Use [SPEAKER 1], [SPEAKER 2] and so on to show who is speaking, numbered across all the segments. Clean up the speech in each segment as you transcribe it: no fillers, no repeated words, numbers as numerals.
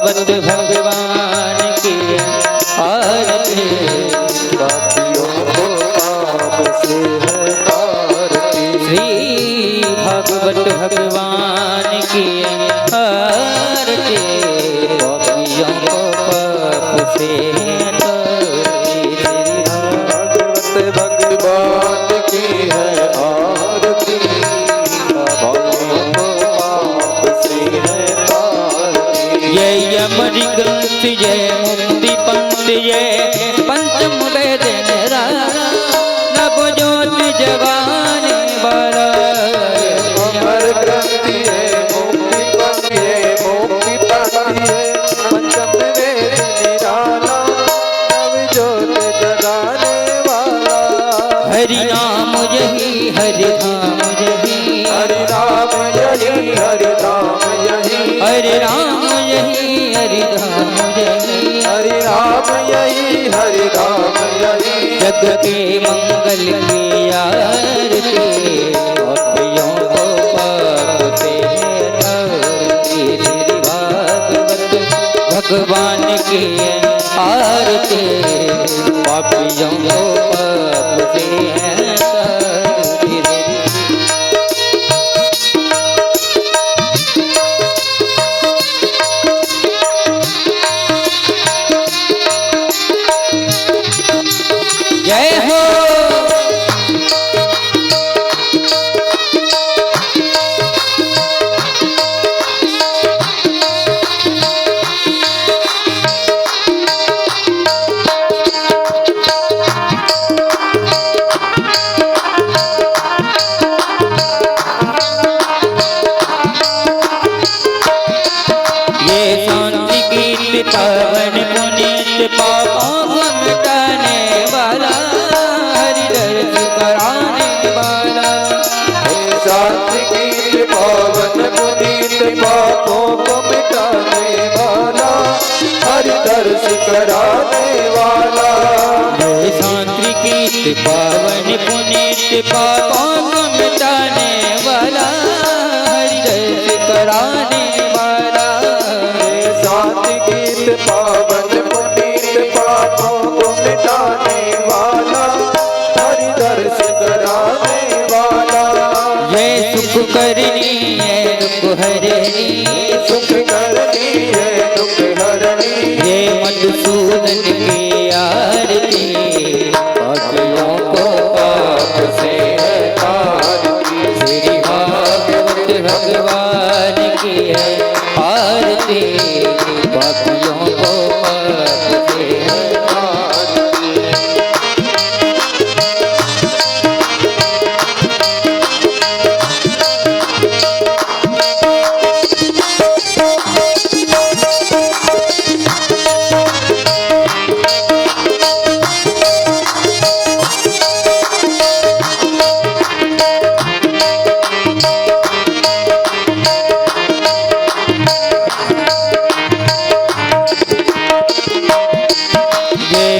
[SPEAKER 1] भागवत भगवान की आरती।
[SPEAKER 2] पापियों को पाप से है तारती।
[SPEAKER 1] श्री भागवत भगवान की आरती। पापियों को पाप से तारती।
[SPEAKER 2] भागवत भगवान की है आरती। पापियों को पाप से है तारती।
[SPEAKER 1] ये यमरी ग्रंथ ये मुक्ति पंथ ये पंचम वेद नव ज्योति जगाने वाला।
[SPEAKER 2] अमर ग्रंथ ये मुक्ति पंथ ये मुक्ति पंथ ये पंचम वेद निराला नव ज्योत जगाने वाला।
[SPEAKER 1] हरि नाम यही हरि धाम यही
[SPEAKER 2] हरि नाम यही हरि धाम यही
[SPEAKER 1] हरि राम यही हरि धाम यही
[SPEAKER 2] हरि राम यही हरि राम यही।
[SPEAKER 1] जग के मंगल की आरती। पापियों को पाप से तारती। श्री भागवत भगवान की आरती। पापियों को पाप से तारती। जय हो। ये शांति गीत पावन पुनीत पापों को मिटाने वाला हरि दर्श कराने वाला।
[SPEAKER 2] शांति की पावन पुनीत पापों को मिटाने वाला हरि दर्श कराने वाला।
[SPEAKER 1] ये शांति गीत पावन पुनीत पापों को मिटाने वाला हरि दर्श कराने वाला।
[SPEAKER 2] शांति गीत पावन पुनीत पापों को मिटाने वाला हरि दर्श कराने वाला।
[SPEAKER 1] ये सुख करनी है दुख हरनी
[SPEAKER 2] सुख करनी है दुख हरनी।
[SPEAKER 1] ये मधुसूदन की आरती। पापियों को पाप से है तारती। श्री भागवत भगवान की है आरती। पापियों को पाप से है तारती।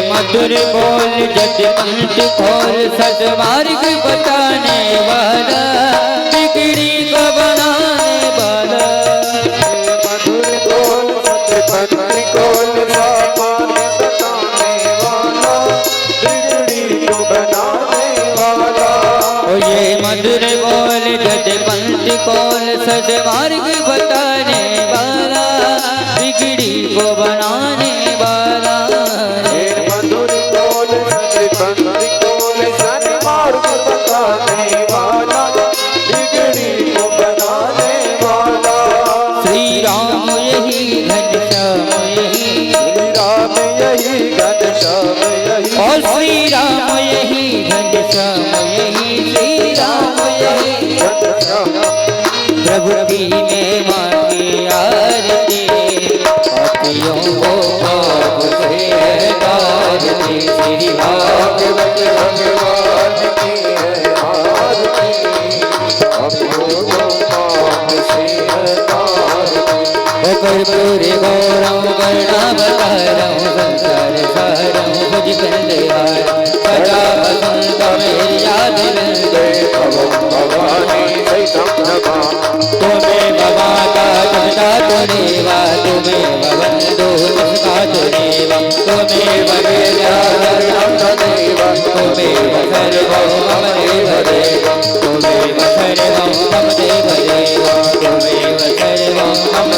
[SPEAKER 1] मधुर बोल जज पंथ खोल सदमार्ग बताने वाला बिगड़ी को बनाने वाला।
[SPEAKER 2] मधुर बोल सतपथ खोल सामान बताने वाला बिगड़ी को बनाने वाला।
[SPEAKER 1] ओ ये मधुर बोल जज पंथ खोल सदमार्ग बताने वाला बिगड़ी को बनाने वाला।
[SPEAKER 2] मधुर बोल सतपथ खोल सन्मार्ग बताने वाला बिगड़ी को बनाने वाला।
[SPEAKER 1] श्री राम यही घनश्याम यही
[SPEAKER 2] श्री राम यही घनश्याम यही
[SPEAKER 1] और श्री राम यही घनश्याम यही श्री राम यही प्रभु की महिमा की आरती। पापियों को पाप से तारती। श्री
[SPEAKER 2] भागवत भगवान की है आरती। पापियों को पाप से है तारती।
[SPEAKER 1] कर्पूरी गौरम कर्णावतारम संसार सारम भुज कंदयारम सदा वसंत मेरी याद बंदे।
[SPEAKER 2] भवानी सहितं नमः।
[SPEAKER 1] तुम्हें बाबा का चमता तो देवा तुम्हें भवन त्वमेव सर्वं मम देवदेव त्वमेव सर्वं मम देवदेव त्वमेव सर्वं मम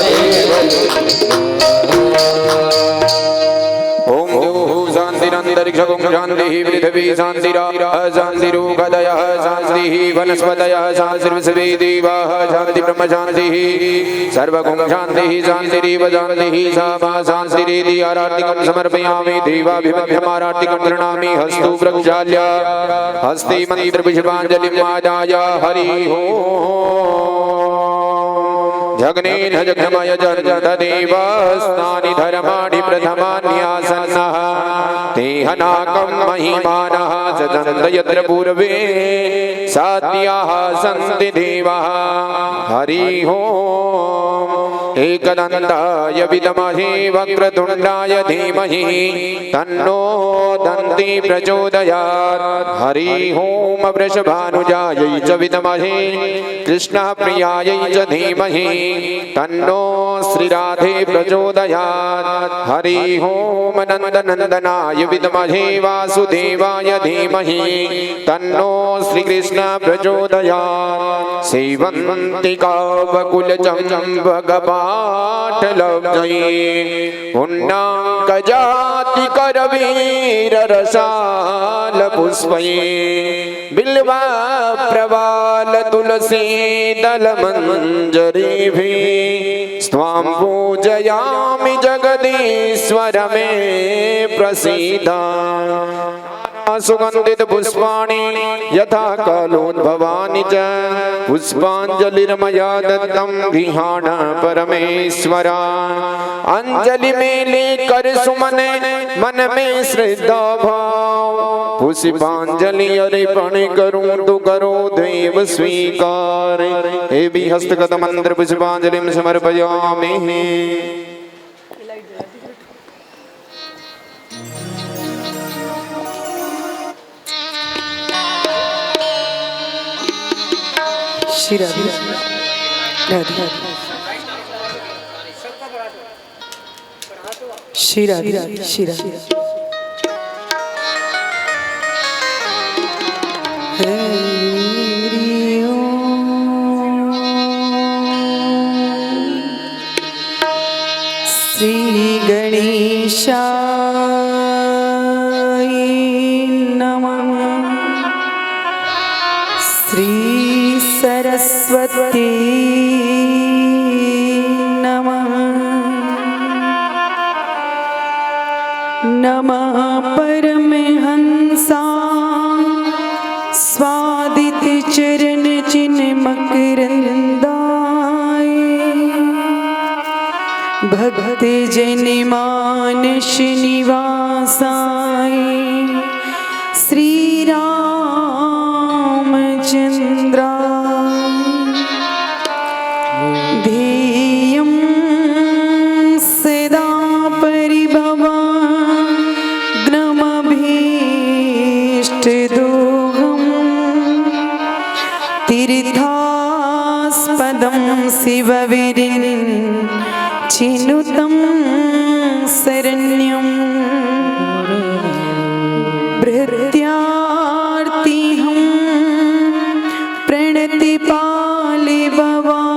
[SPEAKER 2] ओम द्युः शान्तिरन्तरिक्षं शान्तिः पृथिवी शान्तिरापः शान्तिरुषधयः शान्तिः वनस्पतयः शान्तिर्विश्वे देवाः शान्ति ब्रह्म शान्तिः सर्वगुण शान्तिः शान्तिरेव शान्तिः सा मा शान्तिरिति आराधिकं समर्पयामि देवाभिमध्यमाराधिकं गृह्णामि हस्तु प्रक्षाल्य हस्ते मन्त्रपुष्पाञ्जलिं आदाय हरिः ओम् जगनेन जगमय जगदेवस्तानि धर्माणि प्रथमान्यासन्नः तेहनाकं महिमानः सजन्त यत्र पूर्वे सात्याः सन्ति देवाः हरिः ओम् एकदन्ताय विद्महे वक्रतुण्डाय धीमहि तन्नो दन्ति प्रचोदयात् हरिः ओम् वृषभानुजायै च विद्महे कृष्णप्रियायै च धीमहि तन्नो श्रीराधे प्रचोदयात् हरिः ओम् नन्दनन्दनाय विद्महे वासुदेवाय धीमहि तन्नो श्रीकृष्ण प्रचोदयात् सेवन्तिका वकुलचम्बकपाटलब्धये पुण्डाङ्गजातिकरवीररसालपुष्पये बिल्वप्रवालतुलसीदलमञ्जरीभिः स्वां पूजयामि जगदीश्वर मे प्रसीद सुगन्धित पुष्पाणि यथा कालोद्भवानि च पुष्पाञ्जलिर्मया दत्तं गृहाण परमेश्वर अंजलि में लेकर सुमन मन में श्रद्धा भाव पुष्पांजलि अर्पण करूं तो करो देव स्वीकार हे भी हस्तगत मंत्र पुष्पांजलिं समर्पयामि
[SPEAKER 3] श्री राधे राधे श्री राधे श्री राधे हरि ओम श्री गणेशाय नमः श्री सरस्वती नमः नमः परमहंसा स्वादित चरण चिन्ह मकरंदाय भक्त जन मानस निवासाय श्री रामचंद्र ध्येयं सदा परिभवाग्नमभीष्टदोहं तीर्थास्पदं शिवविरिञ्चिनुतं शरण्यं भृत्यार्तिहं प्रणतिपालि भवाब्धि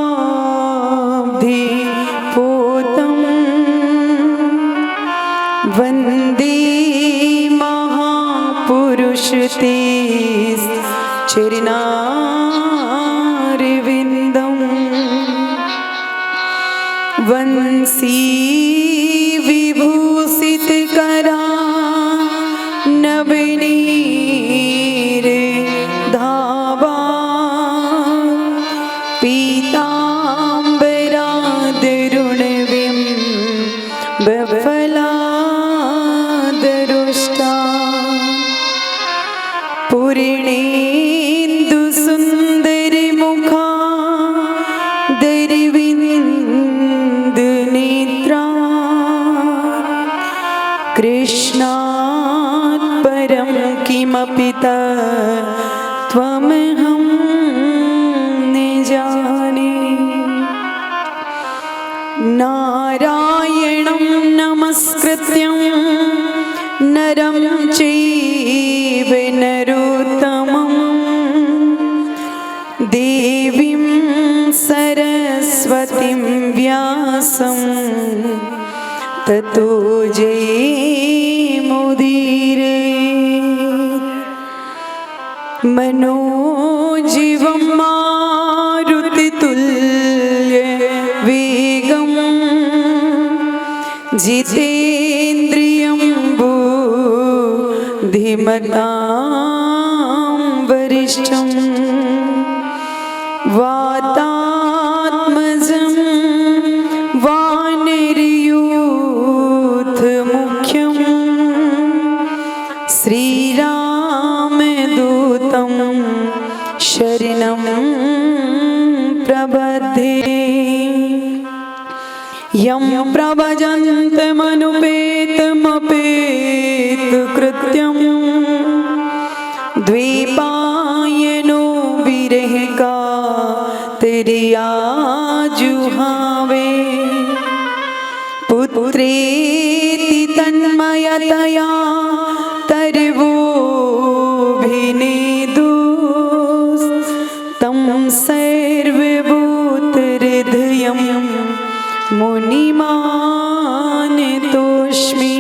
[SPEAKER 3] पूतं वन्दे महापुरुष ते चरणारविन्दं वंशी विभूषितकरा नवनीर धावा पीताम्बरादरुणविं बफलादरुष्टा पूर्णेन्दुसुन्दरमुखा दरविन्दुनेत्रा कृष्णात् परं किमपि त्वमहं न जाने नारायणं नमस्कृत्यं नरं चैव ततो जय मुदीरे मनोजीवं मारुतितुल्य वेगं जितेन्द्रियं बुद्धिमतां वरिष्ठं वातात्मजं वानरयूथमुख्यं श्रीरामदूतं शरणं प्रबध्ये यं प्रभजन्तमनुपेतमपेतकृत्यं द्वैपायनो विरहकातर्याजुहावे पुत्रेति तन्मयतया तर्वोऽभिनेदुस्तं सर्वभूतहृदयं मुनिमानतोऽस्मि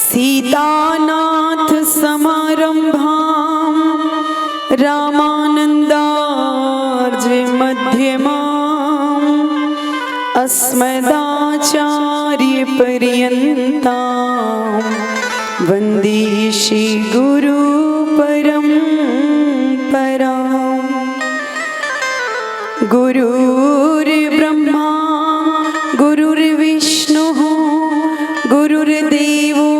[SPEAKER 3] सीतानाथ समारम्भां रामानन्दार्य मध्यमाम् अस्मदाचार्यपर्यन्तां वन्दे श्रीगुरुपरम्पराम् गुरुर्ब्रह्मा गुरुर्विष्णुः गुरुर्देवो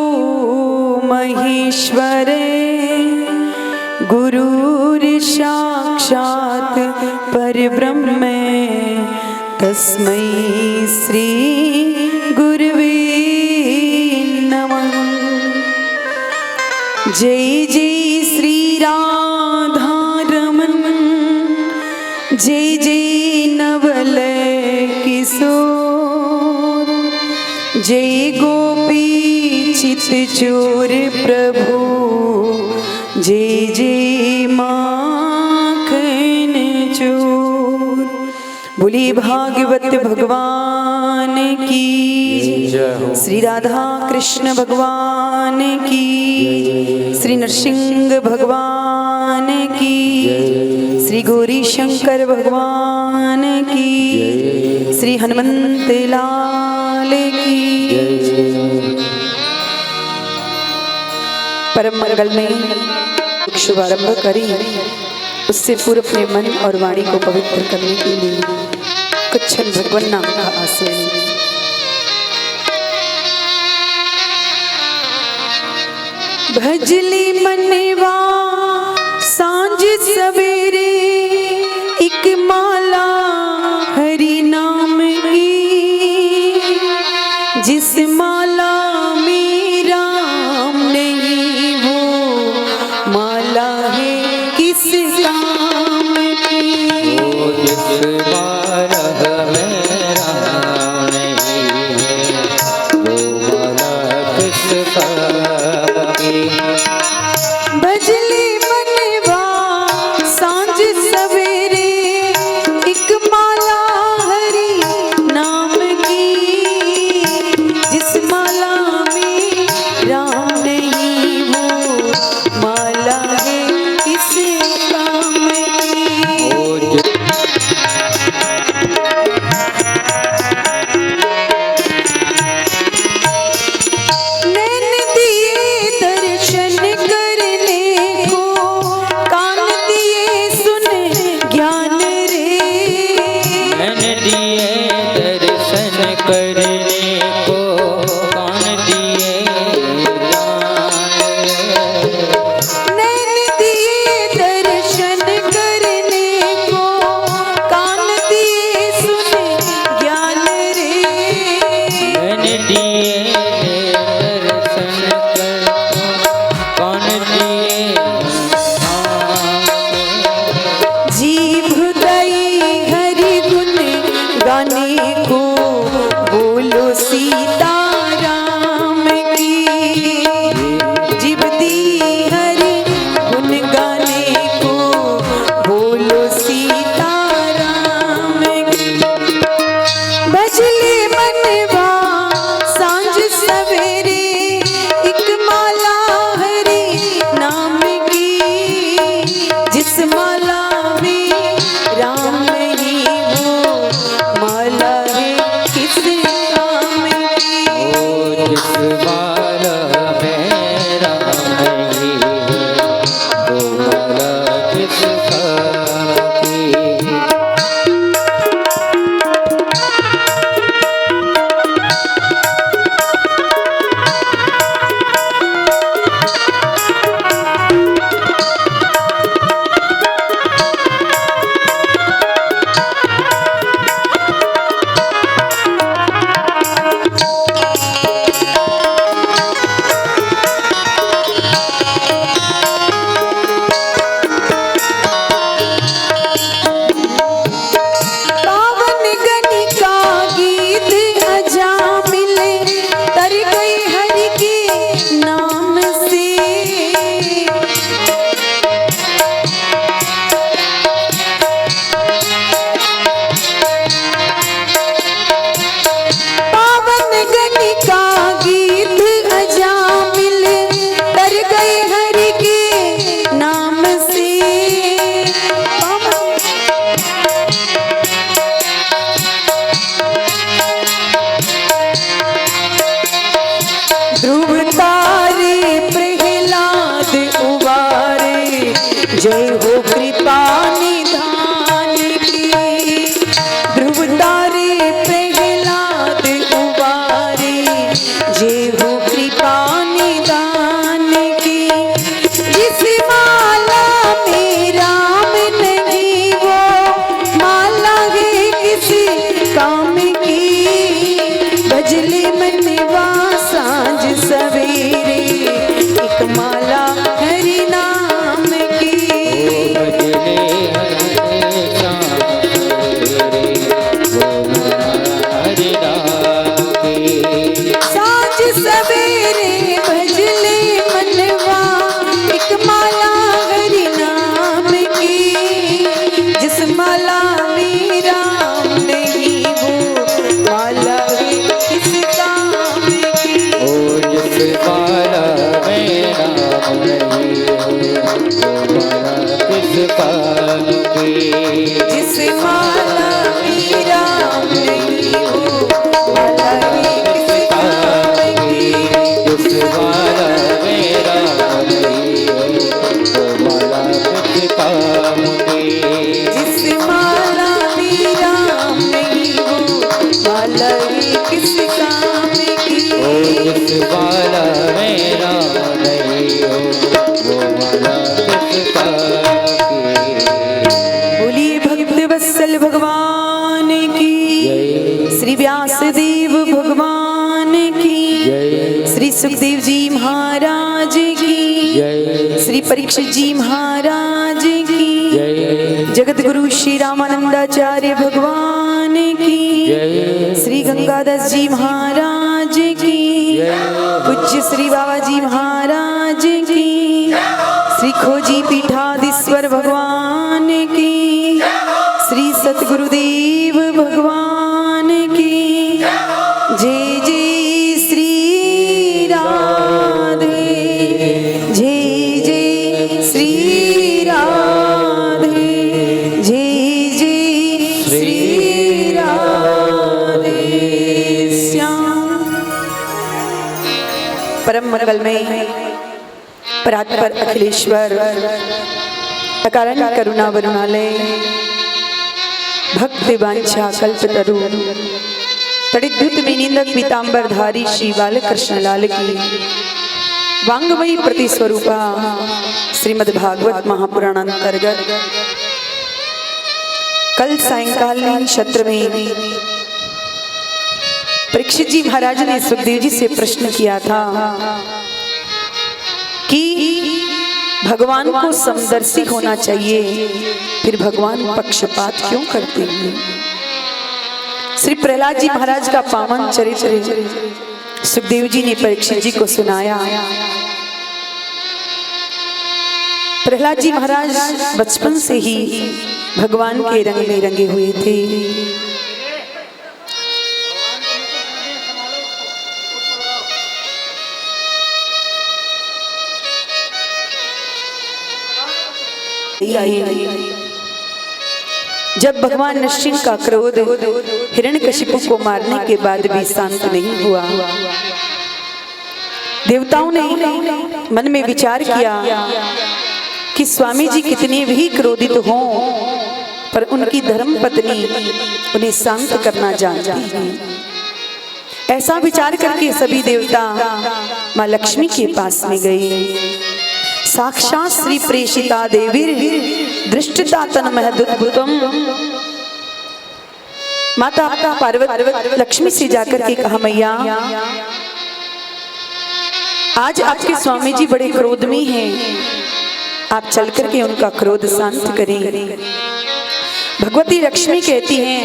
[SPEAKER 3] महेश्वरे गुरुर्साक्षात् परब्रह्म तस्मै श्री गुरुवे नमः। जय जय श्री राधारमण जय जय नवल किशोर जय गोपी चितचोर प्रभु जय जय माखन चोर। बोलिए भागवत भगवान की श्री राधा कृष्ण भगवान की श्री नरसिंह भगवान की श्री गौरी शंकर भगवान की श्री हनुमंत लाल की। परम मंगल में शुभारंभ करी उससे पूर्व अपने मन और वाणी को पवित्र करने के लिए कुछ क्षण भगवान नाम का आसन। भजली मनवा सांझ सवेरे एक माला हरि नाम की जिस माला में राम नहीं वो माला है किस काम की।
[SPEAKER 1] जिस माला में राम नहीं है वो माला किस काम की।
[SPEAKER 3] भजली मनवा सांझ सवेरे एक माला हरि नाम की जिस माला में राम नहीं वो माला है किस काम की। नैन दिए दर्शन करने को कान दिए सुन ज्ञान रे।
[SPEAKER 1] मैंने दिए दर्शन करने को कान दिए ज्ञान रे।
[SPEAKER 3] नैन दिए दर्शन करने को कान दिए सुन ज्ञान रे।
[SPEAKER 1] मैंने दिए दर्शन करने कान दिए ज्ञान।
[SPEAKER 3] जीभ दई हरि गुण गाने को बोल का गीत अजामिल तर गए हरि के नाम से। ध्रुव तारे प्रहलाद उबारे जय हो कृपा निधान की। ध्रुव तारे प्रहलाद उबारे जय हो कृपा निधान की। जिस माला में राम नहीं वो माला है किसी काम की। भजले मनवा सांझ सवेरे एक माला हरि नाम की।
[SPEAKER 1] भजले हरि नाम की।
[SPEAKER 3] सांझ सवेरे भजले मनवा एक माला हरि नाम की। जिस माला में राम नहीं वो माला है किस काम की।
[SPEAKER 1] ओ जिस माला में राम नहीं हो माला किस काम की।
[SPEAKER 3] जिस माला में राम नहीं हो माला है किस काम की।
[SPEAKER 1] जिस माला में राम नहीं हो माला किस काम की।
[SPEAKER 3] जिस माला में राम नहीं हो माला है किस काम की।
[SPEAKER 1] ओ जिस माला में राम नहीं हो वो माला किस काम की।
[SPEAKER 3] बोलिए भक्त वत्सल भगवान की। श्री व्यासदेव भगवान की। श्री सुखदेव जी महाराज की। श्री परीक्षित जी महाराज की। जगत गुरु श्री रामानंदाचार्य भगवान की। श्री गंगादास जी महाराज की। पूज्य श्री बाबा जी महाराज की। श्री खोजी पीठाधीश्वर भगवान की। श्री सतगुरुदेव भगवान की। जय जय श्री राधे। जय जय श्री राधे। जय जय श्री राधे श्याम। परम मंगल में परात्पर अखिलेश्वर अकारण करुणा वरुणालय भक्ति वांछा कल्पतरु तड़िद्युत विनिंदक पीतांबरधारी श्री बालकृष्ण लाल की वांगमयी प्रतिस्वरूपा श्रीमद् भागवत महापुराण अंतर्गत कल सायंकालीन सत्र में परीक्षित जी महाराज ने सुखदेव जी से प्रश्न किया था कि भगवान को समदर्शी होना चाहिए, फिर भगवान पक्षपात क्यों करते हैं। श्री प्रहलाद जी महाराज का पावन चरित्र सुखदेव जी ने परीक्षित जी को सुनाया। प्रहलाद जी महाराज बचपन से ही भगवान के रंग में रंगे हुए थे। जब भगवान नृसिंह का क्रोध हिरण्यकशिपु को मारने के बाद भी शांत नहीं हुआ, देवताओं ने मन में विचार किया कि स्वामी जी कितने भी क्रोधित हों पर उनकी धर्म पत्नी उन्हें शांत करना जानती है। ऐसा विचार करके सभी देवता माँ लक्ष्मी के पास में गए। साक्षात श्री प्रेषिता देवी दृष्टता तन्महदुद्भुतम। माता पार्वती लक्ष्मी से जाकर के कहा, मैया आज आपके स्वामी जी बड़े क्रोध में हैं, आप चल करके उनका क्रोध शांत करें। भगवती लक्ष्मी कहती हैं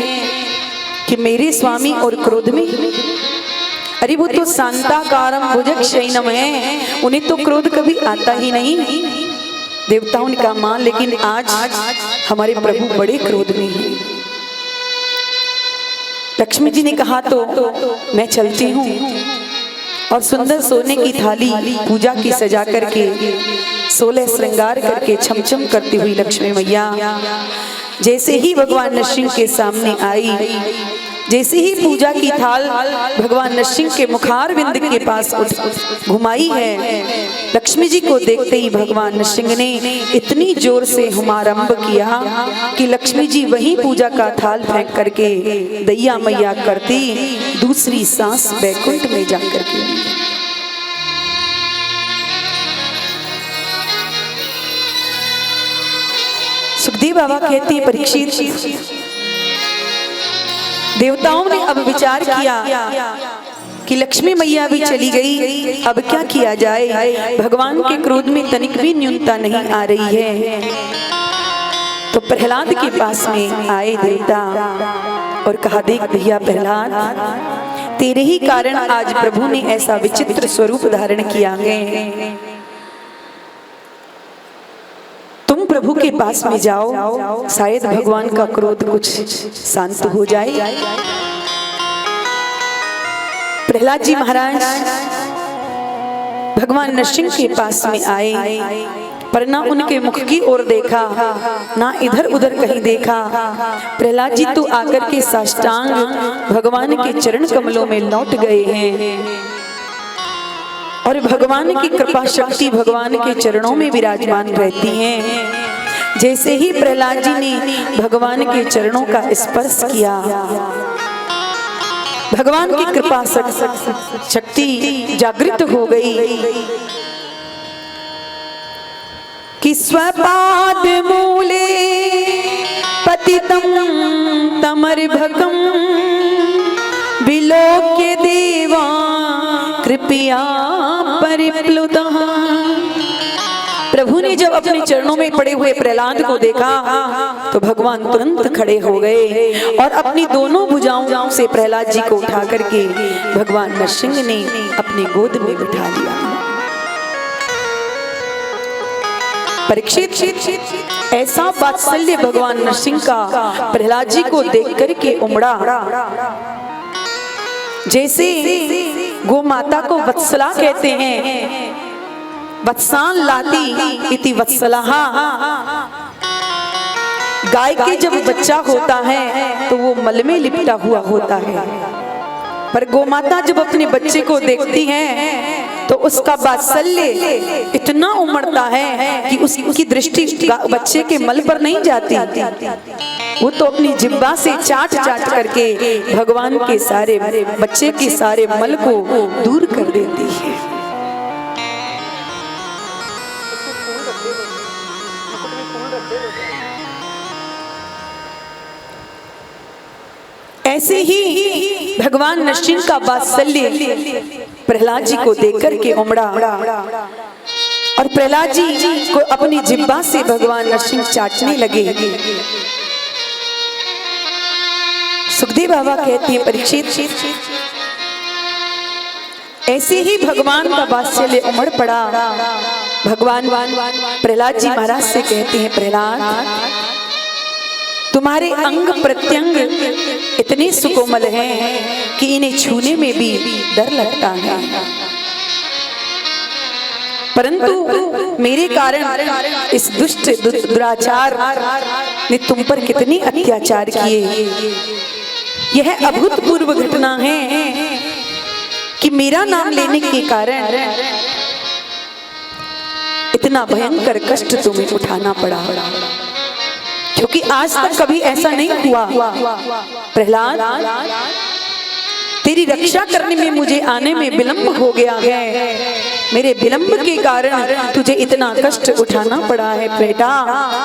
[SPEAKER 3] कि मेरे स्वामी और क्रोध में, अरे वो तो शांताकारम भुजगशयनम है, उन्हें तो क्रोध कभी आता ही नहीं। देवताओं ने कहा, मां लेकिन आज हमारे प्रभु बड़े क्रोध में हैं। लक्ष्मी जी ने कहा तो मैं चलती हूँ, और सुंदर सोने की थाली पूजा की सजा करके 16 श्रृंगार करके छमछम करती हुई लक्ष्मी मैया जैसे ही भगवान नरसिंह के सामने आई, जैसे ही पूजा की थाल भगवान नरसिंह के मुखारविंद के पास घुमाई है, लक्ष्मी जी को देखते ही भगवान नरसिंह ने इतनी जोर से हुमारंभ किया कि लक्ष्मी जी वहीं पूजा का थाल फेंक करके दैया मैया करती दूसरी सांस बैकुंठ में जाकर के। सुखदेव बाबा कहते हैं, परीक्षित, देवताओं ने अब विचार किया कि लक्ष्मी मैया भी चली गई, अब क्या किया जाए, भगवान के क्रोध में तनिक भी न्यूनता नहीं आ रही है। तो प्रहलाद के पास में आए देवता और कहा, देख भैया प्रहलाद, तेरे ही कारण आज प्रभु ने ऐसा विचित्र स्वरूप धारण किया है, तुम प्रभु के पास में जाओ, शायद भगवान का क्रोध कुछ शांत हो जाए। प्रहलाद जी महाराज भगवान नरसिंह के पास में आए, पर ना उनके मुख की ओर देखा, ना इधर उधर कहीं देखा। प्रहलाद जी तो आकर के साष्टांग भगवान के चरण कमलों में लौट गए हैं और भगवान की कृपा शक्ति भगवान के चरणों में विराजमान रहती हैं। जैसे ही प्रहलाद जी ने भगवान के चरणों का स्पर्श किया, भगवान की कृपा शक्ति जागृत हो गई कि स्वपाद मूले पतितं तमर्भकं विलोक्य देवा कृपया परिप्लुतः। प्रभु ने जब अपने चरणों में पड़े हुए प्रहलाद को देखा तो भगवान तुरंत खड़े हो गए और अपनी दोनों भुजाओं से प्रहलाद जी को उठा करके भगवान नरसिंह ने अपनी गोद में बिठा लिया। परीक्षित, ऐसा वात्सल्य भगवान नरसिंह का प्रहलाद जी को देख करके उमड़ा जैसे गो माता को वत्सला कहते हैं, वत्सान लाती इति वत्सलाहा। गाय के जब बच्चा होता है तो वो मल में लिपटा हुआ होता है, पर गो माता जब अपने बच्चे को देखती है तो उसका वात्सल्य इतना उमड़ता है कि उसकी दृष्टि बच्चे के मल पर नहीं जाती, वो तो अपनी जिह्वा से चाट चाट करके भगवान के सारे बच्चे के सारे मल को दूर कर देती है। ऐसे ही भगवान नरसिंह का वात्सल्य प्रहलाद जी को देखकर के उमड़ा और प्रहलाद जी को अपनी जिह्वा से भगवान नरसिंह चाटने लगे। सुखदेव बाबा कहते हैं, परीक्षित, ऐसे ही भगवान का वात्सल्य उमड़ पड़ा। भगवान प्रहलाद जी महाराज से कहते हैं, प्रहलाद, तुम्हारे अंग प्रत्यंग इतने सुकोमल हैं कि इन्हें छूने में भी डर लगता है, परंतु मेरे कारण इस दुष्ट दुराचार ने तुम पर कितनी अत्याचार किए। यह अभूतपूर्व घटना है कि मेरा नाम लेने के कारण इतना भयंकर कष्ट तुम्हें उठाना पड़ा, क्योंकि आज तक कभी ऐसा नहीं हुआ। प्रहलाद, तेरी रक्षा करने में मुझे आने में विलंब हो गया है, मेरे विलंब के कारण तुझे इतना कष्ट उठाना पड़ा है बेटा,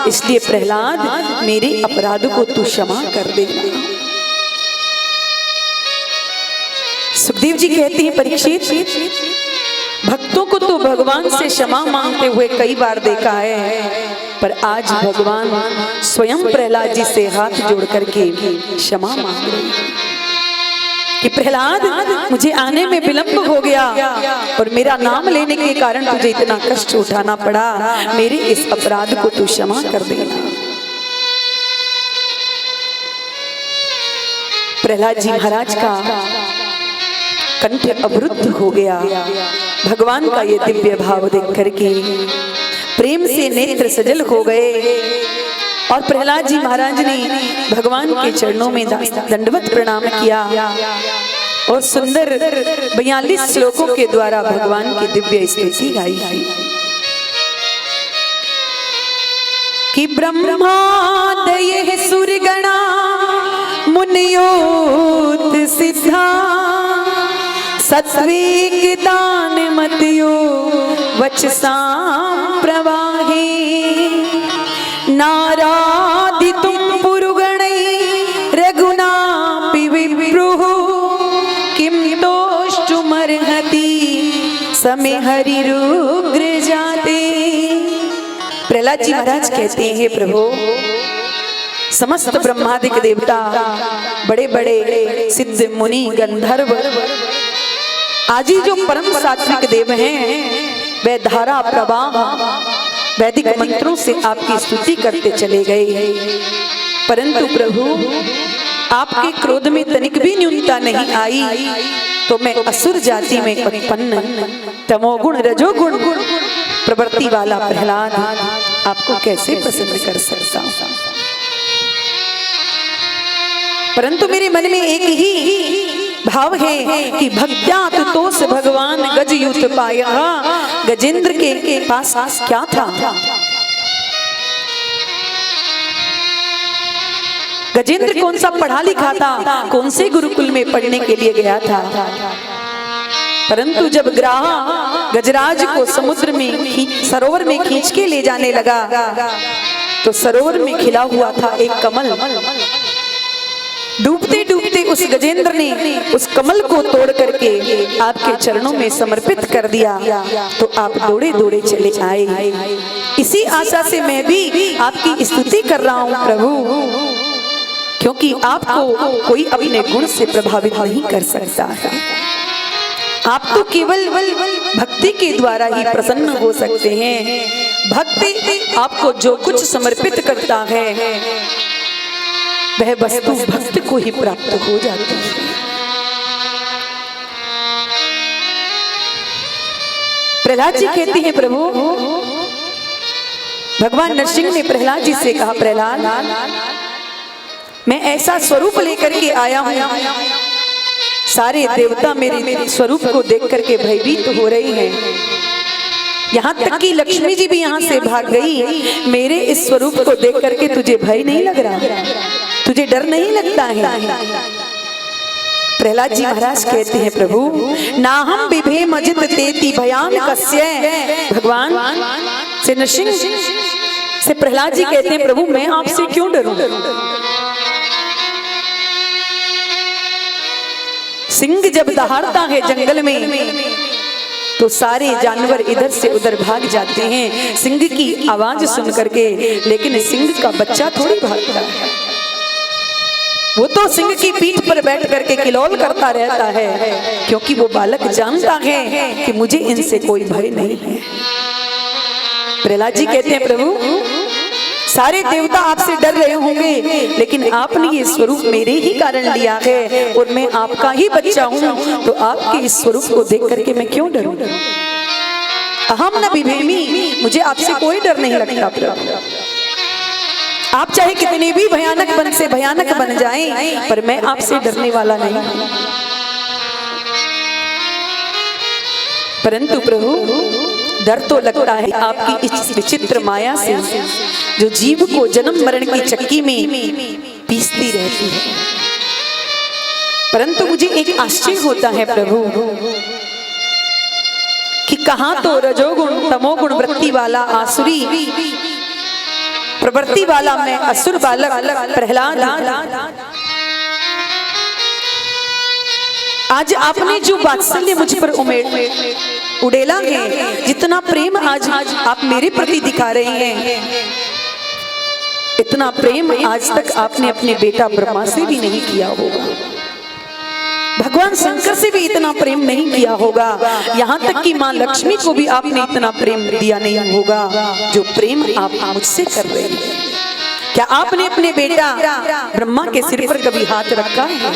[SPEAKER 3] इसलिए प्रहलाद मेरे अपराध को तू क्षमा कर दे। सुखदेव जी कहते हैं, परीक्षित, भक्तों को तो भगवान से क्षमा मांगते हुए कई बार देखा है, पर आज भगवान स्वयं प्रहलाद जी से हाथ जोड़ करके क्षमा मांग रहे हैं कि प्रहलाद, मुझे आने में विलंब हो गया और मेरा नाम लेने के कारण तुझे इतना कष्ट उठाना पड़ा, मेरे इस अपराध को तू क्षमा कर देना। प्रहलाद जी महाराज का कंठ अवरुद्ध हो गया। भगवान का ये दिव्य भाव देख करके प्रेम से नेत्र सजल हो गए और प्रहलाद जी महाराज ने भगवान के चरणों में दंडवत प्रणाम किया और सुंदर 42 श्लोकों के द्वारा भगवान की दिव्य स्तुति गाई कि ब्रह्मादयः सुरगणा मुनियोत सिद्धा सत्विक दान मतियो वचसां प्रवाहे नारादितुं पुरुगणै रघुनापि विप्रुः किं दोष्टुमर्हति समे हरिरुग्र जाते। प्रहलाद जी महाराज कहते हैं, प्रभु समस्त ब्रह्मादिक देवता, बड़े बड़े सिद्ध मुनि गंधर्व आदि जो परम सात्विक देव हैं, वे धारा प्रवाह वैदिक मंत्रों से आपकी स्तुति करते चले गए, परंतु प्रभु आपके क्रोध में तनिक भी न्यूनता नहीं आई, तो मैं असुर जाति में उत्पन्न तमोगुण रजोगुण प्रवृत्ति वाला प्रहलाद आपको कैसे पसंद कर सकता हूं। परंतु मेरे मन में एक ही भाव है कि भक्त्या तुतोष भगवान गजयुत पाया। गजेंद्र के पास क्या था? गजेंद्र कौन सा पढ़ा लिखा था? कौन से गुरुकुल में पढ़ने के लिए गया था? परंतु जब ग्राह गजराज को समुद्र में सरोवर में खींच के ले जाने लगा, तो सरोवर में खिला हुआ था एक कमल। डूबते डूबते उस गजेंद्र ने उस कमल को तोड़ करके आपके चरणों में समर्पित कर दिया, तो आप दौड़े दौड़े चले आए। इसी आशा से मैं भी आपकी स्तुति कर रहा हूं प्रभु, क्योंकि आपको कोई अपने गुण से प्रभावित नहीं कर सकता है। आप तो केवल भक्ति के द्वारा ही प्रसन्न हो सकते हैं। भक्ति आपको जो कुछ समर्पित करता है, वह वस्तु भक्त को ही प्राप्त हो जाती है। प्रहलाद जी कहते हैं, प्रभु भगवान नरसिंह ने प्रहलाद जी से कहा, प्रहलाद मैं ऐसा स्वरूप लेकर के आया हूं, सारे देवता मेरे स्वरूप को देख करके भयभीत हो रहे हैं। यहाँ तक कि लक्ष्मी जी भी यहाँ से भाग गई। मेरे इस स्वरूप को देख करके तुझे भय नहीं लग रहा? तुझे डर नहीं लगता है? प्रहलाद जी महाराज कहते हैं, प्रभु नाहम बिभेम अजित तेति भयानकस्य। भगवान से नरसिंह से प्रहलाद जी कहते हैं, प्रभु मैं आपसे क्यों डरूं? सिंह जब दहाड़ता है जंगल में, तो सारे जानवर इधर से उधर भाग जाते हैं सिंह की आवाज सुन करके, लेकिन सिंह का बच्चा थोड़ी भागता है। वो तो सिंह की पीठ पर बैठ करके किलोल करता रहता है, क्योंकि वो बालक जानता है कि मुझे इनसे कोई भय नहीं है। प्रहलाद जी कहते हैं, प्रभु सारे देवता आपसे डर रहे होंगे, लेकिन आपने ये स्वरूप मेरे ही कारण लिया है और मैं आपका ही बच्चा हूँ, तो आपके इस स्वरूप को देख करके मैं क्यों डरूं? अहम न बिभेमी, मुझे आपसे कोई डर नहीं लगता प्रभु। आप चाहे कितने भी भयानक बन से भयानक बन जाएं, पर मैं आपसे डरने वाला नहीं। परंतु प्रभु डर तो लगता है आपकी इस विचित्र माया से, जो जीव को जन्म मरण की चक्की में पीसती रहती है। परंतु मुझे एक आश्चर्य होता है प्रभु कि कहां तो रजोगुण तमोगुण वृत्ति वाला आसुरी प्रवृत्ति वाला मैं असुर बालक प्रहलाद, आज आपने जो वात्सल्य मुझ पर उड़ेला है, जितना प्रेम आज आप मेरे प्रति दिखा रहे हैं, इतना प्रेम आज तक आपने अपने बेटा ब्रह्मा से भी नहीं किया होगा। भगवान शंकर से भी इतना प्रेम नहीं किया होगा। यहाँ तक कि माँ लक्ष्मी को भी आपने इतना प्रेम दिया नहीं होगा जो प्रेम आप मुझसे कर रहे हैं। क्या आपने अपने बेटा ब्रह्मा के सिर पर कभी हाथ रखा है?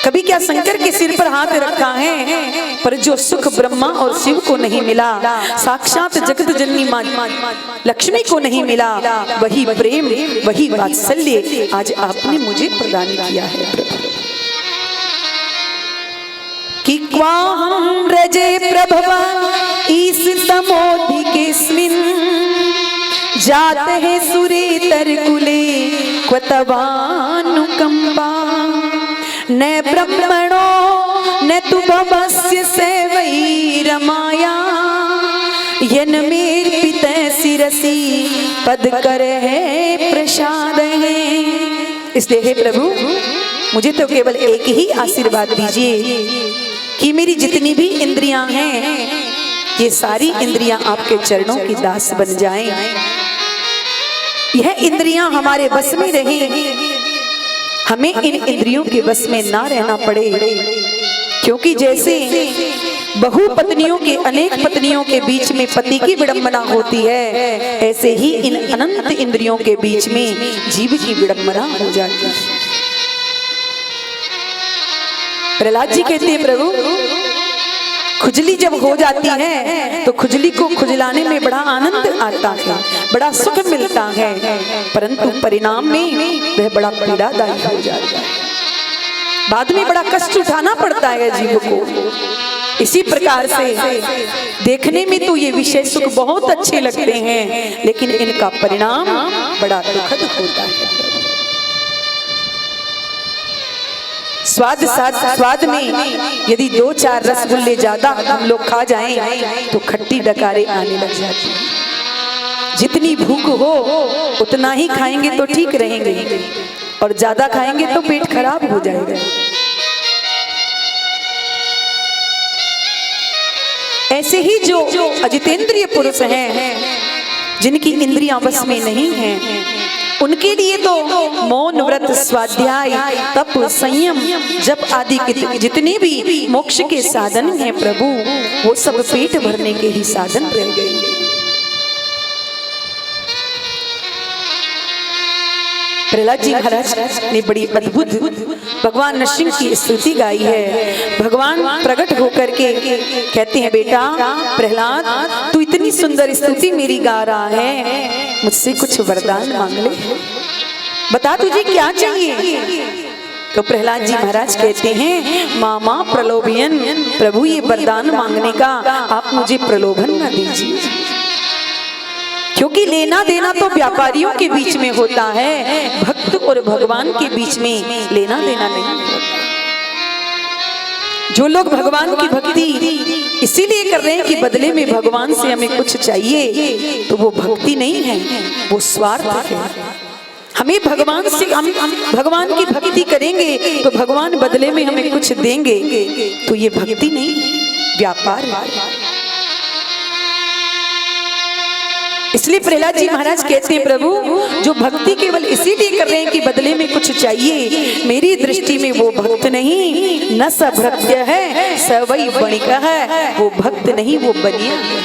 [SPEAKER 3] कभी क्या शंकर के सिर पर हाथ रखा है, पर जो सुख ब्रह्मा और शिव को नहीं मिला, साक्षात जगत जननी माँ लक्ष्मी को नहीं मिला, वही प्रेम वही वात्सल्य आज आपने मुझे प्रदान किया है। कि क्वाहं रजे प्रभवा ईश तमोधिकेस्मिन् जाते है सुरेतर कुले क्वतवानुकंपा न ब्रह्मणो न तु भवस्य सेवैरमाया यन मेर पित शिरसी पद कर है प्रसाद है। इसलिए हे प्रभु मुझे तो केवल एक ही आशीर्वाद दीजिए कि मेरी जितनी भी इंद्रियां हैं ये सारी इंद्रियां आपके चरणों की दास बन जाएं। यह इंद्रियां हमारे बस में रहें, हमें इन इंद्रियों के बस में ना रहना पड़े। क्योंकि जैसे बहु पत्नियों के अनेक पत्नियों के बीच में पति की विडंबना होती है, ऐसे ही इन अनंत इंद्रियों के बीच में जीव की विडंबना हो जाती है। प्रहलाद जी कहते हैं प्रभु खुजली जब हो जाती है तो खुजली को खुजलाने में बड़ा आनंद आता है, बड़ा सुख मिलता है, परंतु परिणाम में वह बड़ा पीड़ादायक हो जाता है, बाद में बड़ा कष्ट उठाना पड़ता है जीव को। इसी प्रकार से देखने में तो ये विषय सुख बहुत अच्छे लगते हैं, लेकिन इनका परिणाम बड़ा दुखद होता है। स्वाद में यदि 2-4 रसगुल्ले ज्यादा हम लोग खा जाएं तो खट्टी डकारे आने लग जाती है। जितनी भूख हो उतना ही खाएंगे तो ठीक रहेंगे, और ज्यादा खाएंगे तो पेट खराब हो जाएगा। ऐसे ही जो अजितेंद्रिय पुरुष हैं, जिनकी इंद्रियां बस में नहीं हैं, उनके लिए तो मौन व्रत स्वाध्याय तप संयम जप आदि के जितने भी मोक्ष के साधन हैं प्रभु, वो सब पेट भरने के ही साधन रह गए। प्रहलाद जी महाराज ने बड़ी अद्भुत भगवान नरसिंह की स्तुति गाई है। भगवान प्रकट होकर के कहते हैं बेटा प्रहलाद तू इतनी सुंदर स्तुति मेरी गा रहा है, मुझसे कुछ वरदान मांग ले, बता तुझे क्या चाहिए। तो प्रहलाद जी महाराज कहते हैं मामा प्रलोभन, प्रभु ये वरदान मांगने का आप मुझे प्रलोभन न दीजिए, क्योंकि लेना देना तो व्यापारियों के बीच में होता है, भक्त और भगवान के बीच में लेना देना नहीं होता। जो लोग भगवान की भक्ति इसीलिए कर रहे हैं कि बदले में भगवान से हमें कुछ चाहिए, तो वो भक्ति नहीं है, वो स्वार्थ है। हमें भगवान से हम भगवान की भक्ति करेंगे तो भगवान बदले में हमें कुछ देंगे, तो ये भक्ति नहीं व्यापार है। इसलिए प्रहलाद जी महाराज कहते हैं प्रभु जो भक्ति केवल इसीलिए कर रहे हैं कि बदले में कुछ चाहिए, मेरी दृष्टि में वो भक्त नहीं, न स भृत्य है स वै वणिक है, वो भक्त नहीं वो बनिया है,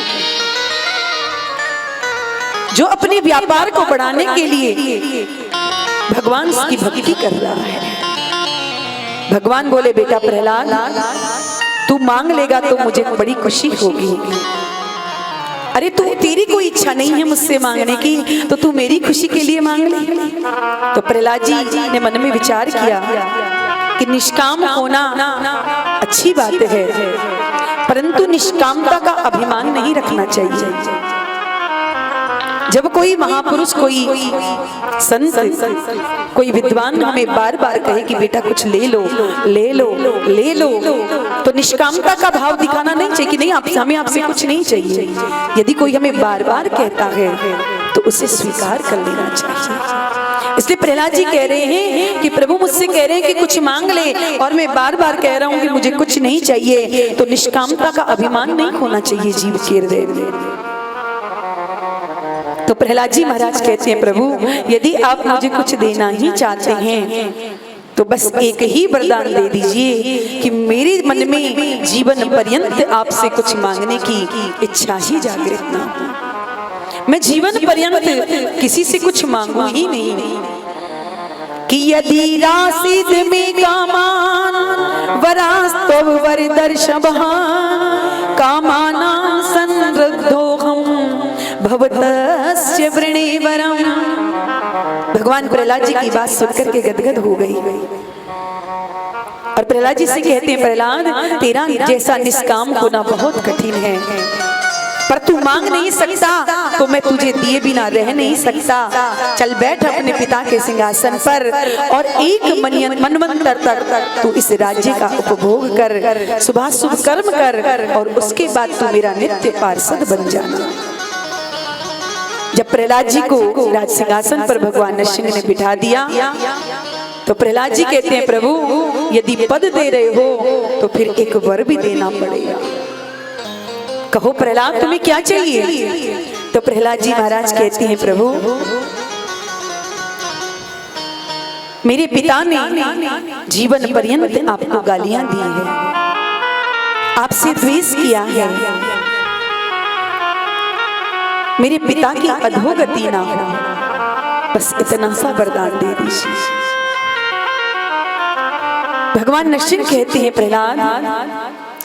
[SPEAKER 3] जो अपने व्यापार को बढ़ाने के लिए भगवान की भक्ति कर रहा है। भगवान बोले बेटा प्रहलाद तू मांग लेगा तो मुझे बड़ी खुशी होगी। अरे तू तेरी कोई इच्छा नहीं है मुझसे मांगने की, तो तू मेरी खुशी के लिए मांग ले। तो प्रहलाद जी ने मन में विचार किया कि निष्काम होना अच्छी बात है, परंतु निष्कामता का अभिमान नहीं रखना चाहिए। जब कोई महापुरुष कोई संत कोई विद्वान हमें बार बार कहे कि बेटा कुछ ले लो ले लो ले लो, तो निष्कामता का भाव दिखाना नहीं चाहिए कि नहीं हमें आपसे कुछ नहीं चाहिए। यदि कोई हमें बार बार कहता है तो उसे स्वीकार कर लेना चाहिए। इसलिए प्रहलाद जी कह रहे हैं कि प्रभु मुझसे कह रहे हैं कि कुछ मांग ले, और मैं बार बार कह रहा हूं कि मुझे कुछ नहीं चाहिए, तो निष्कामता का अभिमान नहीं होना चाहिए जीव के हृदय में। तो प्रहलाद जी महाराज कहते हैं प्रभु यदि आप मुझे कुछ देना ही चाहते हैं तो बस एक ही वरदान दे दीजिए कि मेरे मन में जीवन पर्यंत आपसे कुछ मांगने की इच्छा ही जागृत ना हो, मैं जीवन पर्यंत किसी से कुछ मांगू ही नहीं। कि यदि राशिद में कामान वरास्तव वर दर्शभान कामाना संरब्धोहम भवतस्य वृणेवरम। भगवान प्रहलाद जी की बात सुनकर के गदगद हो गई और प्रहलाद जी से कहते हैं, प्रहलाद तेरा जैसा निष्काम होना बहुत कठिन है, पर तू मांग नहीं सकता तो मैं तुझे दिए बिना रह नहीं सकता। चल बैठ अपने पिता के सिंहासन पर और एक मनवंतर तक तू इस राज्य का उपभोग कर, सुबह शुभ कर्म कर और उसके बाद तू मेरा नित्य पार्षद बन जाना। जब प्रहलाद जी को राज सिंहासन पर भगवान नरसिंह ने बिठा दिया तो प्रहलाद जी कहते हैं, प्रभु यदि पद दे रहे हो तो फिर एक वर भी देना पड़ेगा। कहो प्रहलाद तुम्हें क्या चाहिए? तो प्रहलाद जी महाराज कहते हैं, प्रभु मेरे पिता ने जीवन पर्यंत आपको गालियां दी है, आपसे द्वेष किया है, मेरे पिता की अधोगति ना हो, बस इतना सा वरदान दे दीजिए। भगवान नरसिंह कहते हैं, प्रहलाद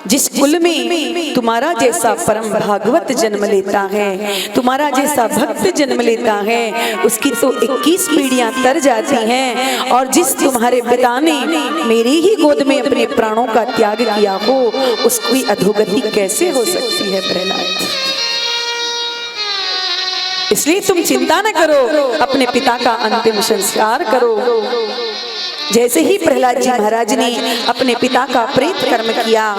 [SPEAKER 3] जिस कुल में तुम्हारा जैसा परम भागवत जन्म लेता है, तुम्हारा जैसा भक्त जन्म लेता है, उसकी तो 21 पीढ़ियां तर जाती हैं, और जिस तुम्हारे पिता ने मेरी ही गोद में अपने प्राणों का त्याग किया हो, उसकी अधोगति कैसे हो सकती है प्रहलाद? इसलिए तुम चिंता न करो, अपने पिता का अंतिम संस्कार करो। जैसे ही प्रहलाद जी महाराज ने अपने पिता का प्रेत कर्म किया,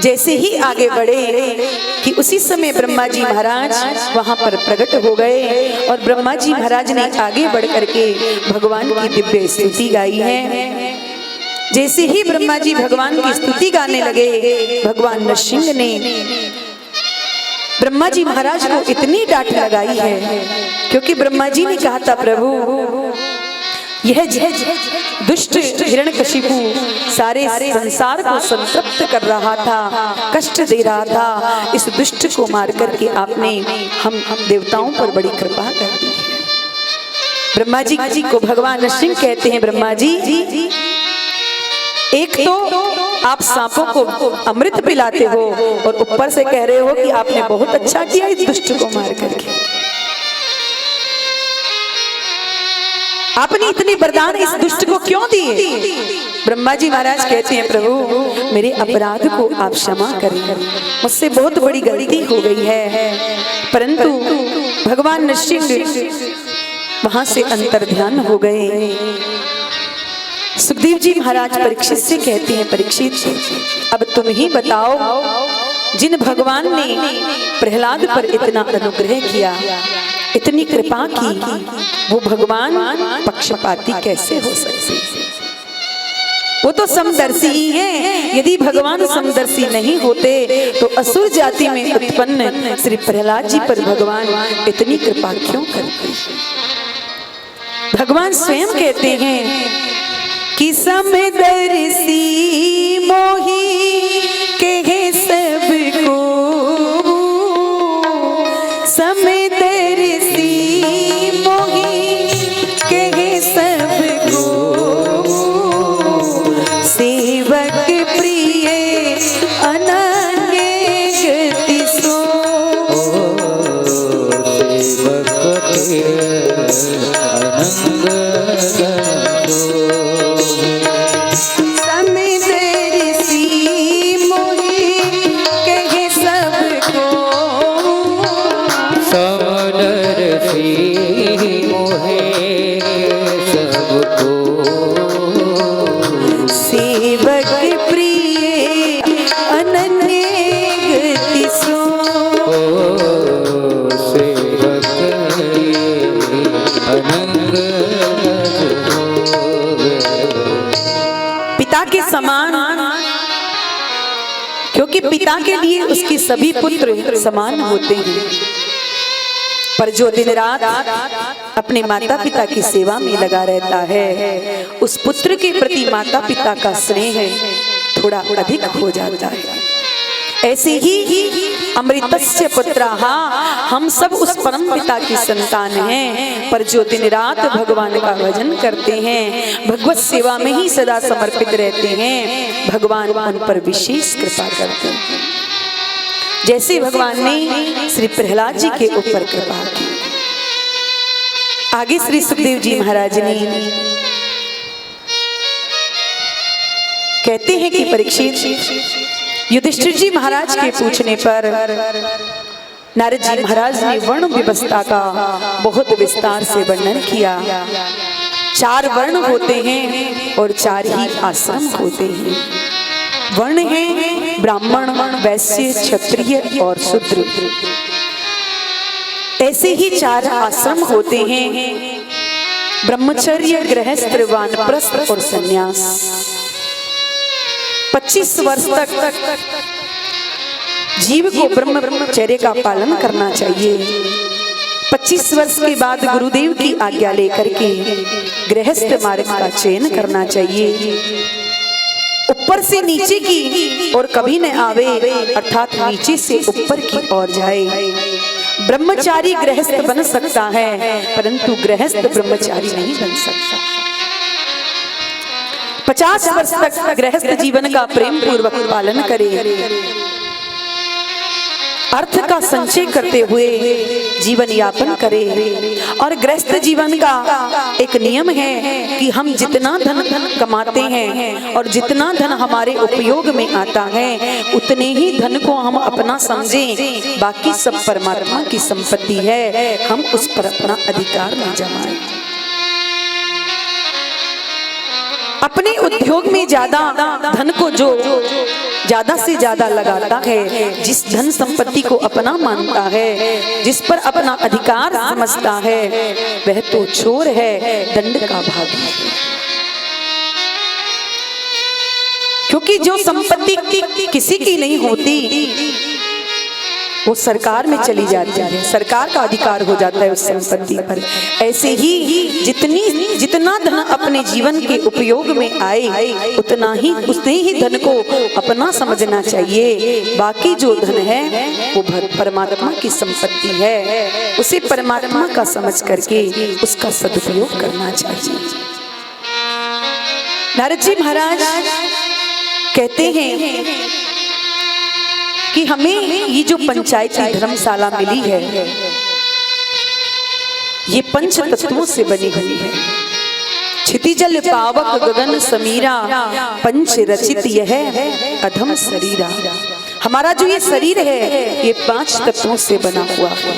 [SPEAKER 3] जैसे ही आगे बढ़े कि उसी समय ब्रह्मा जी महाराज वहां पर प्रकट हो गए और ब्रह्मा जी महाराज ने आगे बढ़ करके भगवान की दिव्य स्तुति गाई है। जैसे ही ब्रह्मा जी भगवान की स्तुति गाने लगे, भगवान नरसिंह ने ब्रह्मा जी महाराज को इतनी डांट लगाई है, क्योंकि ब्रह्मा जी ने कहा था, प्रभु यह दुष्ट हिरण्यकशिपु सारे संसार को संतप्त कर रहा था, कष्ट दे रहा था, इस दुष्ट को मार करके आपने हम देवताओं पर बड़ी कृपा कर दी। ब्रह्मा जी को भगवान नरसिंह कहते हैं, ब्रह्मा जी एक तो आप सांपों को अमृत पिलाते हो और ऊपर से कह रहे हो कि आपने बहुत अच्छा किया इस दुष्ट को मार करके। आपने इतनी वरदान इस दुष्ट को क्यों दिए? ब्रह्मा जी महाराज कहते हैं, प्रभु मेरे अपराध को आप क्षमा करें, मुझसे बहुत बड़ी गलती हो गई है। परंतु भगवान नरसिंह वहां से अंतर्ध्यान हो गए। सुखदेव जी महाराज परीक्षित से कहते हैं, परीक्षित अब तुम ही बताओ, जिन भगवान ने प्रहलाद पर इतना अनुग्रह किया, इतनी कृपा की, वो भगवान पक्षपाती कैसे हो सकते? वो तो समदर्शी ही हैं। यदि भगवान समदर्शी नहीं होते तो असुर जाति में उत्पन्न श्री प्रहलाद जी पर भगवान इतनी कृपा क्यों करते? भगवान स्वयं कहते हैं कि समदर्शी मोही कहे सबको, समदर्शी मोही कहे सबको, सेवक प्रिय अनन्य गति सो,
[SPEAKER 1] सेवक प्रिय अनंग
[SPEAKER 3] समान, क्योंकि पिता के लिए उसके सभी पुत्र समान होते हैं, पर जो दिन रात अपने माता पिता की सेवा में लगा रहता है, उस पुत्र के प्रति माता पिता का स्नेह थोड़ा अधिक हो जाता है। ऐसे ही अमृतस्य पुत्राः, हम सब उस परम पिता की संतान हैं, पर जो दिन रात भगवान का भजन करते हैं, भगवत सेवा में ही सदा समर्पित रहते हैं, भगवान उन पर विशेष कृपा करते हैं। जैसे भगवान ने श्री प्रहलाद जी के ऊपर कृपा की। आगे श्री सुखदेव जी महाराज ने कहते हैं कि परीक्षित, युधिष्ठिर जी महाराज के पूछने पर नारद जी महाराज ने वर्ण व्यवस्था का बहुत विस्तार से वर्णन किया। 4 वर्ण होते हैं और 4 ही आश्रम होते हैं। वर्ण हैं ब्राह्मण, वैश्य, क्षत्रिय और शूद्र। ऐसे ही 4 आश्रम होते हैं, ब्रह्मचर्य, गृहस्थ, वानप्रस्थ और संन्यास। 25 वर्ष तक जीव को ब्रह्मचर्य का पालन करना चाहिए। 25 वर्ष के बाद गुरुदेव की आज्ञा लेकर के गृहस्थ मार्ग का चयन करना चाहिए। ऊपर से नीचे की और कभी न आवे, अर्थात नीचे से ऊपर की ओर जाए। ब्रह्मचारी गृहस्थ बन सकता है, परंतु गृहस्थ ब्रह्मचारी नहीं बन सकता। 50 वर्ष तक गृहस्थ जीवन का प्रेम पूर्वक पालन करे, अर्थ का संचय करते हुए जीवन यापन करे। और गृहस्थ जीवन का एक नियम है कि हम जितना धन कमाते हैं और जितना धन हमारे उपयोग में आता है, उतने ही धन को हम अपना समझें। बाकी सब परमात्मा की संपत्ति है, हम उस पर अपना अधिकार न जमाएं। अपने उद्योग में ज्यादा धन को जो ज्यादा से ज्यादा लगाता है, जिस धन संपत्ति को अपना मानता है, जिस पर अपना अधिकार समझता है, वह तो चोर है, दंड का भागी है। क्योंकि जो संपत्ति किसी की नहीं होती, वो सरकार में चली जाती है, सरकार का अधिकार हो जाता है उस संपत्ति पर। ऐसे ही जितना धन अपने जीवन के उपयोग में आए, उतने ही धन को अपना समझना चाहिए। बाकी जो धन है वो परमात्मा की संपत्ति है, उसे परमात्मा का समझ करके उसका सदुपयोग करना चाहिए। नारद जी महाराज कहते हैं कि हमें ये जो पंचायती धर्मशाला मिली है, ये 5 तत्वों से बनी हुई है। क्षितिजल पावक गगन समीरा, पंच रचित यह अधम शरीरा। हमारा जो ये शरीर है, ये 5 तत्वों से बना हुआ है।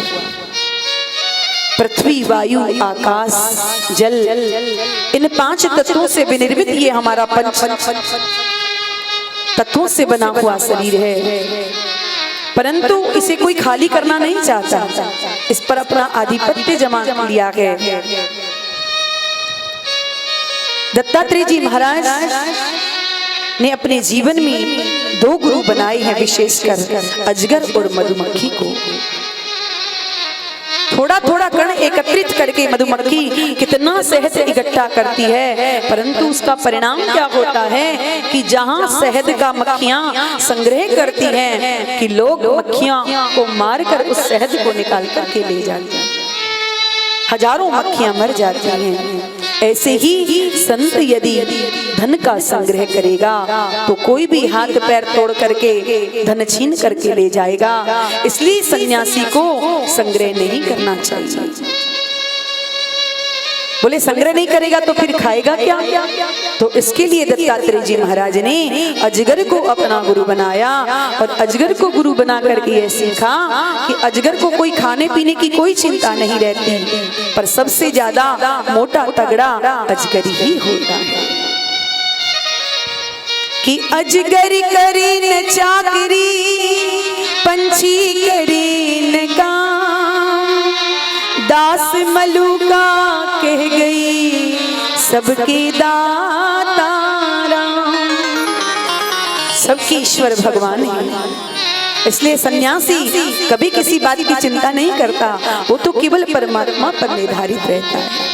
[SPEAKER 3] पृथ्वी, वायु, आकाश, जल, इन 5 तत्वों से विनिर्मित ये हमारा 5 तत्वों से बना हुआ शरीर है। परंतु इसे कोई खाली करना नहीं चाहता, इस पर अपना आधिपत्य जमा लिया है। दत्तात्रेय जी महाराज ने अपने जीवन में 2 गुरु बनाए हैं, विशेषकर अजगर और मधुमक्खी को। थोड़ा थोड़ा कण एकत्रित करके मधुमक्खी कितना शहद इकट्ठा करती है, परंतु उसका परिणाम क्या होता है कि जहां शहद का मक्खियां संग्रह करती हैं, कि लोग मक्खियां को मारकर उस शहद को निकाल करके ले जाते हैं, हजारों मक्खियां मर जाती हैं। ऐसे ही संत यदि धन का संग्रह करेगा तो कोई भी हाथ पैर तोड़ करके धन छीन करके ले जाएगा। इसलिए सन्यासी को संग्रह नहीं करना चाहिए। बोले संग्रह नहीं करेगा तो फिर खाएगा क्या? तो इसके लिए दत्तात्रेय जी महाराज ने अजगर को अपना गुरु बनाया, और अजगर को गुरु बना करके यह सीखा कि अजगर को कोई खाने पीने की कोई चिंता नहीं रहती, पर सबसे ज्यादा मोटा तगड़ा अजगर ही होता है। कि अजगर करे न चाकरी, पंछी करे न काम, दास मलूका कह गई सबके दाता राम। सबके ईश्वर भगवान है, इसलिए सन्यासी कभी किसी बात की चिंता नहीं करता, वो तो केवल परमात्मा पर निर्धारित रहता है।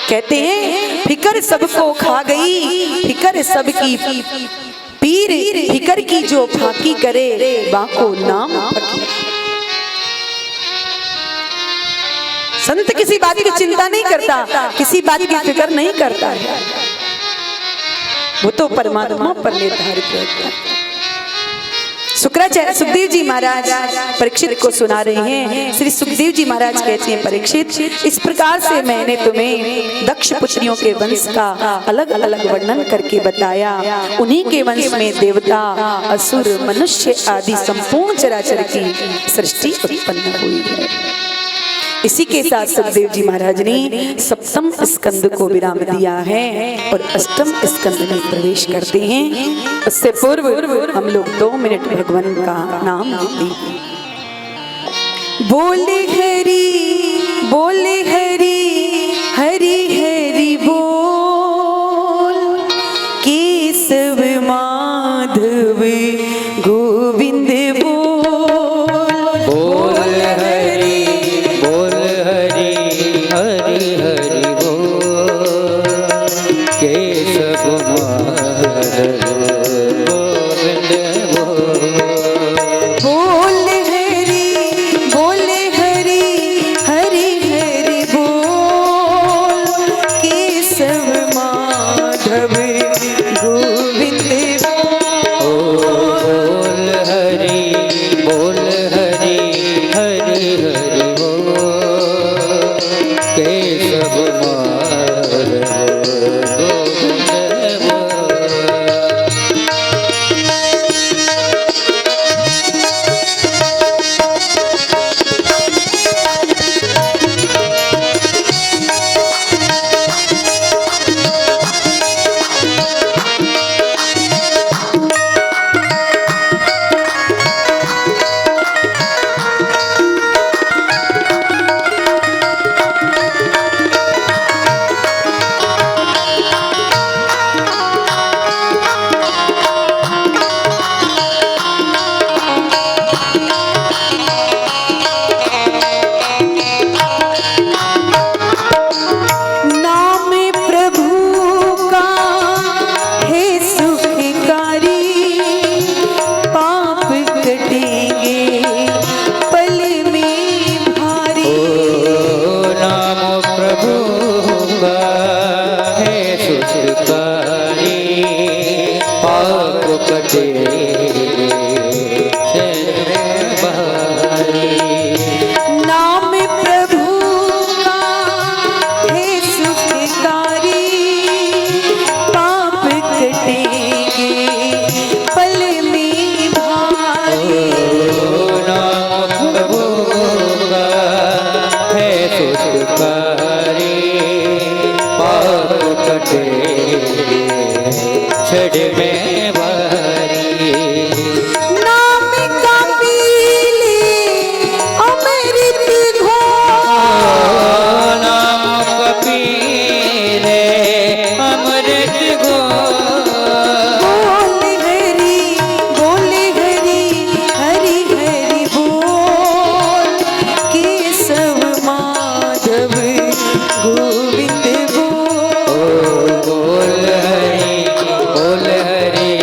[SPEAKER 3] कहते हैं फिकर सबको खा गई, फिकर सबकी पीर फिकर की जो फाकी करे, बाको नाम फकीर। संत किसी बात की चिंता नहीं करता, किसी बात की फिक्र नहीं करता है, वो तो परमात्मा पर निर्धारित रहता है। शुक्राचार्य सुखदेव जी महाराज परीक्षित को सुना रहे हैं। श्री सुखदेव जी महाराज कहते हैं, परीक्षित, इस प्रकार से मैंने तुम्हें दक्ष पुत्रियों के वंश का अलग अलग वर्णन करके बताया। उन्हीं के वंश में देवता, असुर, मनुष्य आदि संपूर्ण चराचर की सृष्टि उत्पन्न हुई है। इसी के साथ सुखदेव जी महाराज ने सप्तम स्कंद को विराम दिया है और अष्टम स्कंद में प्रवेश करते हैं। उससे पूर्व हम लोग 2 मिनट भगवान का नाम लेते हैं। बोले हरि बोले हरि, हरि हरि बोल, केशव माधव गोविंद बोल।
[SPEAKER 1] बोल हरि बोल हरि, हरि हरि बोल, केशव माधव गोविंद बोल।
[SPEAKER 3] बोल हरि बोल हरि, हरि हरि बोल, केशव माधव गोविंद
[SPEAKER 1] बोल हरि बोल हरि, हरि हरि बोल, केशव माधव गोविंद बोल।
[SPEAKER 3] नाम प्रभु का है सुखकारी, पाप कटेंगे पल में भारी।
[SPEAKER 1] नाम प्रभु का है सुखकारी, पाप कटे भारी।
[SPEAKER 3] नाम प्रभु का है सुखकारी, पाप कटेंगे पल में भारी।
[SPEAKER 1] नाम प्रभु का है सुखकारी, पाप कटे छड़ में भारी।
[SPEAKER 3] नाम का पीले अमृत घोल,
[SPEAKER 1] नाम कपीले अमृत घोल।
[SPEAKER 3] बोल हरि हरि हरि बोल, केशव माधव गोविंद बोल।
[SPEAKER 1] बोल हरि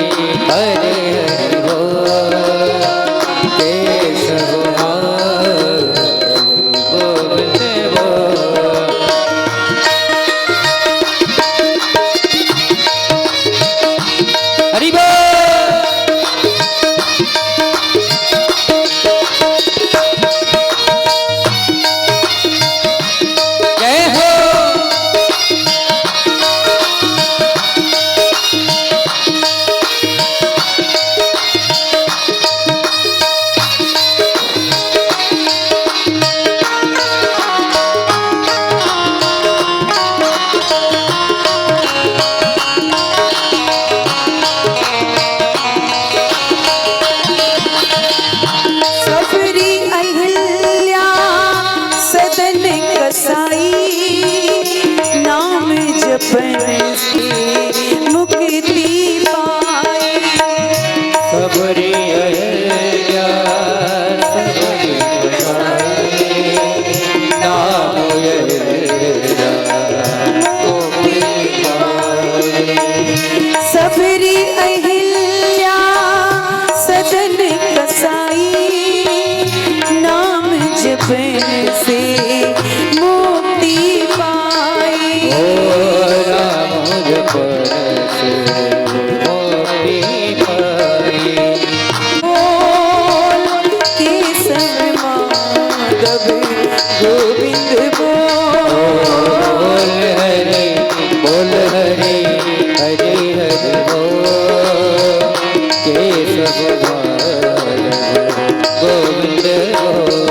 [SPEAKER 1] बोल हरे हरे हरे हरे बोल केशव माधव गोविंद बोल।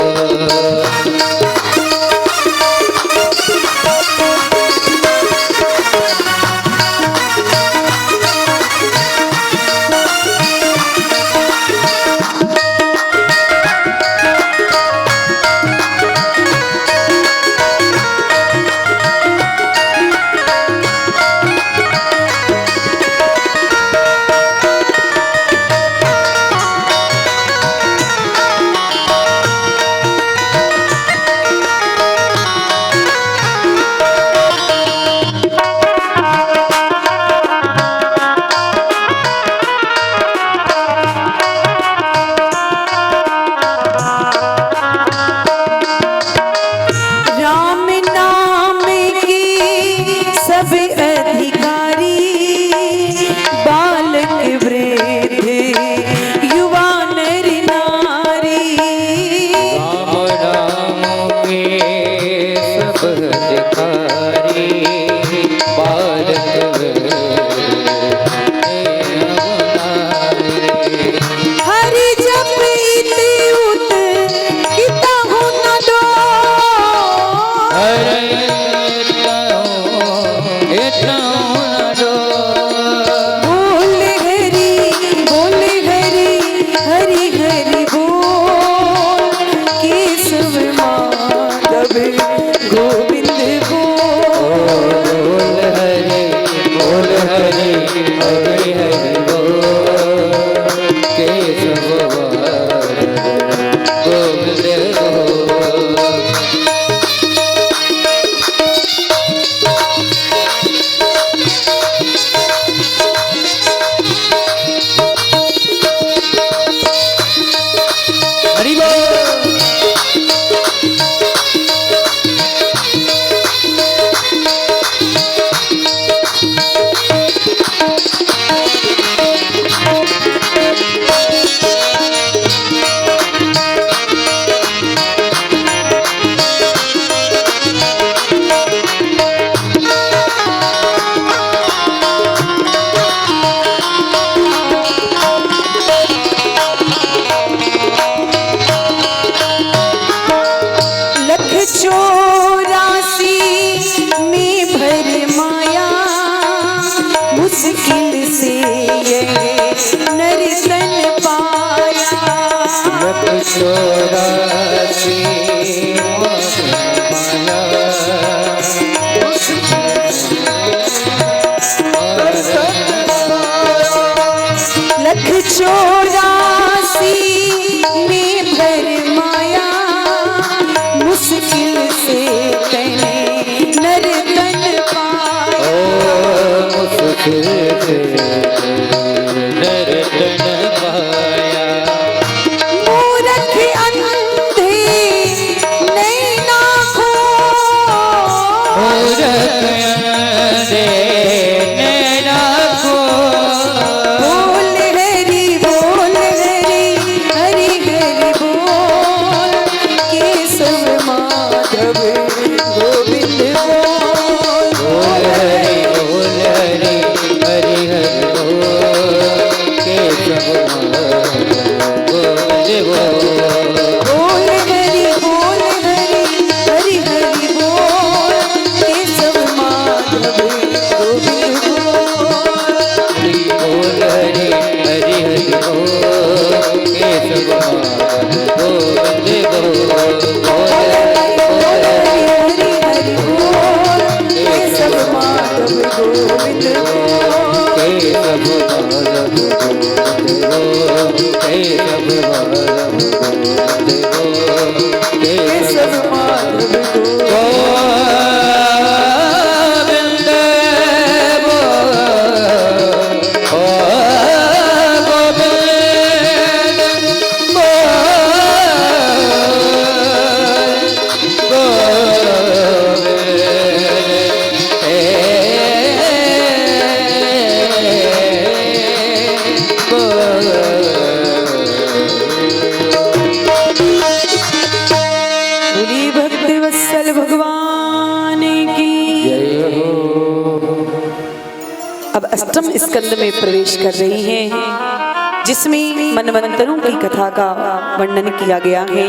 [SPEAKER 3] अष्टम स्कंद में प्रवेश कर रही हैं, जिसमें मनवंतरों की कथा का वर्णन किया गया है।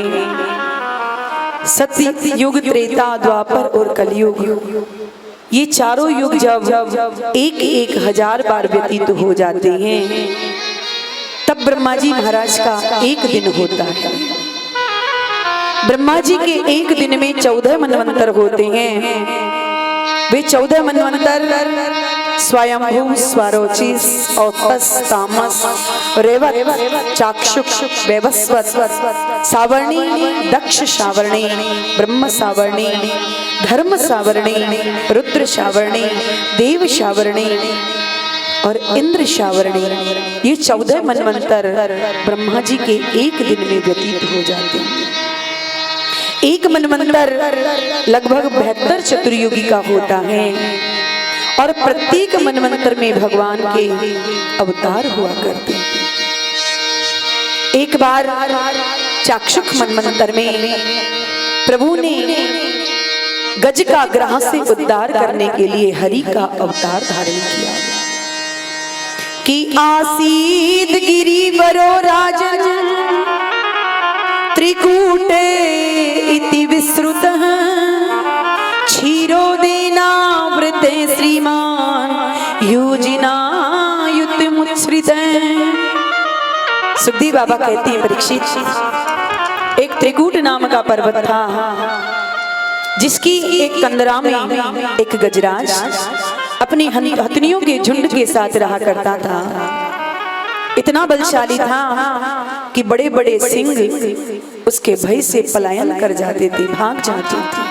[SPEAKER 3] सत्य युग, त्रेता, द्वापर और कलयुग, ये चारों युग जब एक एक हजार बार व्यतीत हो जाते हैं, तब ब्रह्मा जी महाराज का एक दिन होता है। ब्रह्मा जी के एक दिन में 14 मनवंतर होते हैं। वे 14 मनवंतर स्वयंभू, स्वारोचिस, औतस, तामस, रेवत, चाक्षुष, वैवस्वत, सावर्णी, दक्ष सावर्णी, ब्रह्म सावर्णी, धर्म सावर्णी, रुद्र सावर्णी, देव सावर्णी और इंद्र सावर्णी, ये 14 मनवंतर ब्रह्मा जी के एक दिन में व्यतीत हो जाते हैं। एक मनवंतर लगभग 72 चतुर्युगी का होता है और प्रत्येक मनवंतर में भगवान के अवतार हुआ करते हैं। एक बार चाक्षुष मनवंतर में प्रभु ने गज का ग्रह से उद्धार करने के लिए हरि का अवतार धारण किया कि आसीत गिरिवरो राजन त्रिकूटे इति विश्रुतः क्षीरोदेनावृते श्रीमान युजिनायुतिमुच्छ्रितः। सुखदेव बाबा कहते हैं, परीक्षित, एक त्रिकूट नाम का पर्वत था, जिसकी एक कंदरा में एक गजराज अपनी हथनियों के झुंड के साथ रहा करता था। इतना बलशाली था कि बड़े बड़े सिंह उसके भय से पलायन कर जाते थे, भाग जाते थे।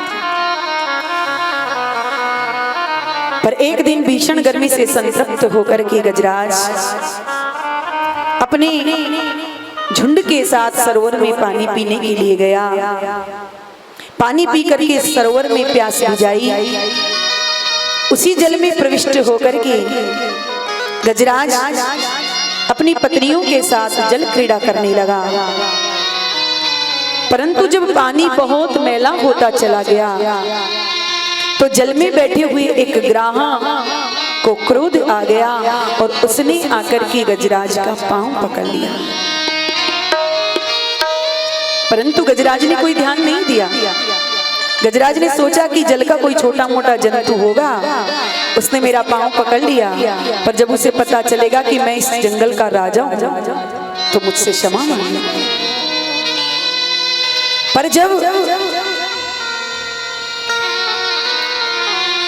[SPEAKER 3] पर एक दिन भीषण गर्मी से संतप्त होकर के गजराज अपने झुंड के साथ सरोवर में पानी पीने के लिए गया। पानी पी करके सरोवर में प्यास बुझाई। उसी जल में प्रविष्ट होकर के गजराज अपनी पत्नियों के साथ जल क्रीड़ा करने लगा। परंतु जब पानी बहुत मैला होता चला गया तो जल में बैठे हुए एक ग्राहा को क्रोध आ गया और उसने आकर के गजराज का पांव पकड़ लिया। परंतु गजराज ने कोई ध्यान नहीं दिया। गजराज ने सोचा कि जल का कोई छोटा मोटा जंतु होगा, उसने मेरा पांव पकड़ लिया, पर जब उसे पता चलेगा कि मैं इस जंगल का राजा हूं तो मुझसे क्षमा मांगेगा। पर जब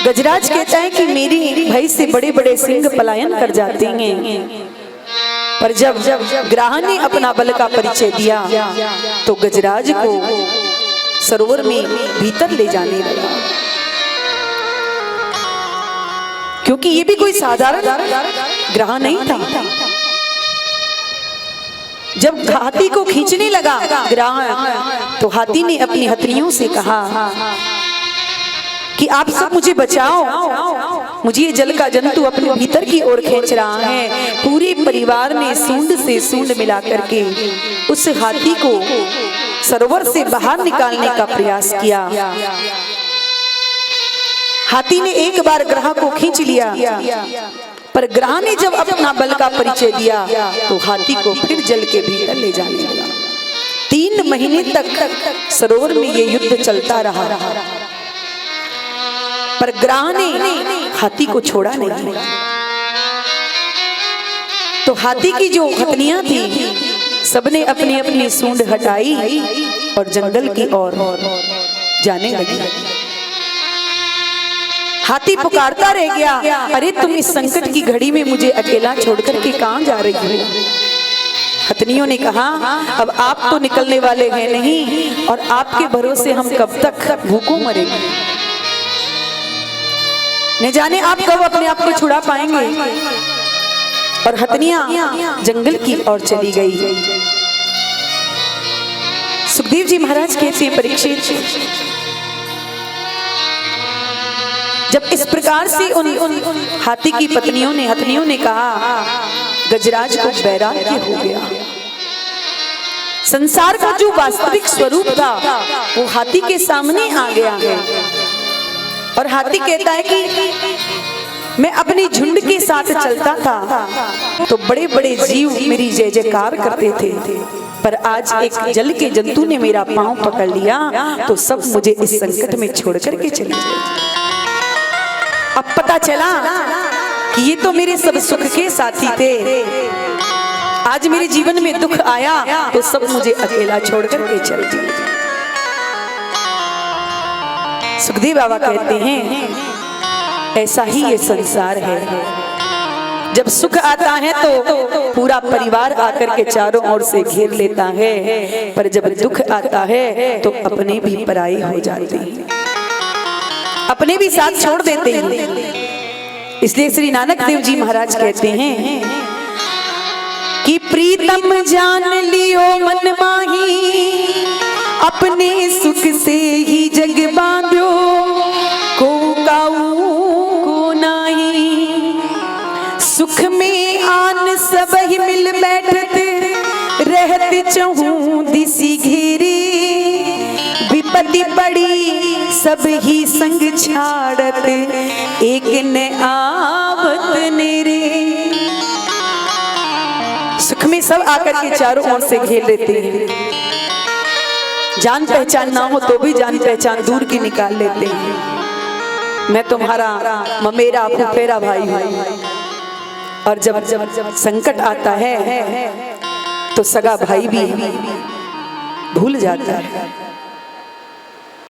[SPEAKER 3] गजराज कहता है कि मेरी भय से बड़े बड़े सिंह पलायन कर जाते हैं, पर जब ग्राह ने अपना बल का परिचय दिया तो गजराज को सरोवर में भीतर ले जाने लगा, क्योंकि ये भी कोई साधारण ग्राह नहीं था। जब हाथी को खींचने लगा ग्राह, तो हाथी ने अपनी हथनियों से कहा कि आप सब मुझे बचाओ, मुझे ये जल का जंतु अपने भीतर की ओर खींच रहा है। पूरे परिवार ने सूंड से सूंड मिला करके उस हाथी को सरोवर से बाहर निकालने का प्रयास किया। हाथी ने एक बार ग्राह को खींच लिया, पर ग्राह ने जब अपना बल का परिचय दिया तो हाथी को फिर जल के भीतर ले जाने लगा। 3 महीने तक सरोवर में ये युद्ध चलता रहा, पर ग्राह ने हाथी को छोड़ा नहीं। तो हाथी की जो हथनियां थी सबने अपनी अपनी सूंड हटाई और जंगल की ओर जाने लगी। हाथी पुकारता रह गया, अरे तुम इस संकट की घड़ी में मुझे अकेला छोड़कर के कहां जा रही हो? हथनियों ने कहा, अब आप तो निकलने वाले हैं नहीं, और आपके भरोसे हम कब तक भूखों मरेंगे? न जाने आप कब अपने आप को छुड़ा पाएंगे। और हथनियां जंगल की ओर चली गई। सुखदेव जी महाराज कहते हैं, परीक्षित, जब इस प्रकार से उन हाथी की हथनियों ने कहा, गजराज को वैराग्य हो गया। संसार का जो वास्तविक स्वरूप था वो हाथी के सामने आ गया है। और हाथी कहता है कि मैं अपनी झुंड के साथ चलता था तो बड़े बड़े जीव मेरी जय जयकार करते थे, पर आज एक जल के जंतु ने मेरा पांव पकड़ लिया तो सब मुझे इस संकट में छोड़ करके चले गए। अब पता चला कि ये तो मेरे सब सुख के साथी थे, आज मेरे जीवन में दुख आया तो सब मुझे अकेला छोड़ करके चले गए। सुखदेव बाबा कहते हैं ऐसा ही ये संसार है, जब सुख आता है तो पूरा परिवार आकर के चारों ओर से घेर लेता है, पर जब दुख आता है तो अपने भी पराई हो जाते हैं, अपने भी साथ छोड़ देते हैं। इसलिए श्री नानक देव जी महाराज कहते हैं कि प्रीतम जान लियो मन माही, अपने सुख से ही जग बांध्यो, को काऊ को नाही, सुख में आन सब ही मिल बैठते, रहते चहूं दिसी घेरी, विपत्ति पड़ी सब ही संग छाड़त, एक न आवत नेरे। सुख में सब आकर के चारों ओर से घेर लेते हैं, जान पहचान ना हो तो भी जान पहचान दूर की निकाल लेते हैं। मैं तुम्हारा ममेरा फुफेरा भाई हूँ, और जब संकट आता है तो सगा भाई भी भूल जाता है।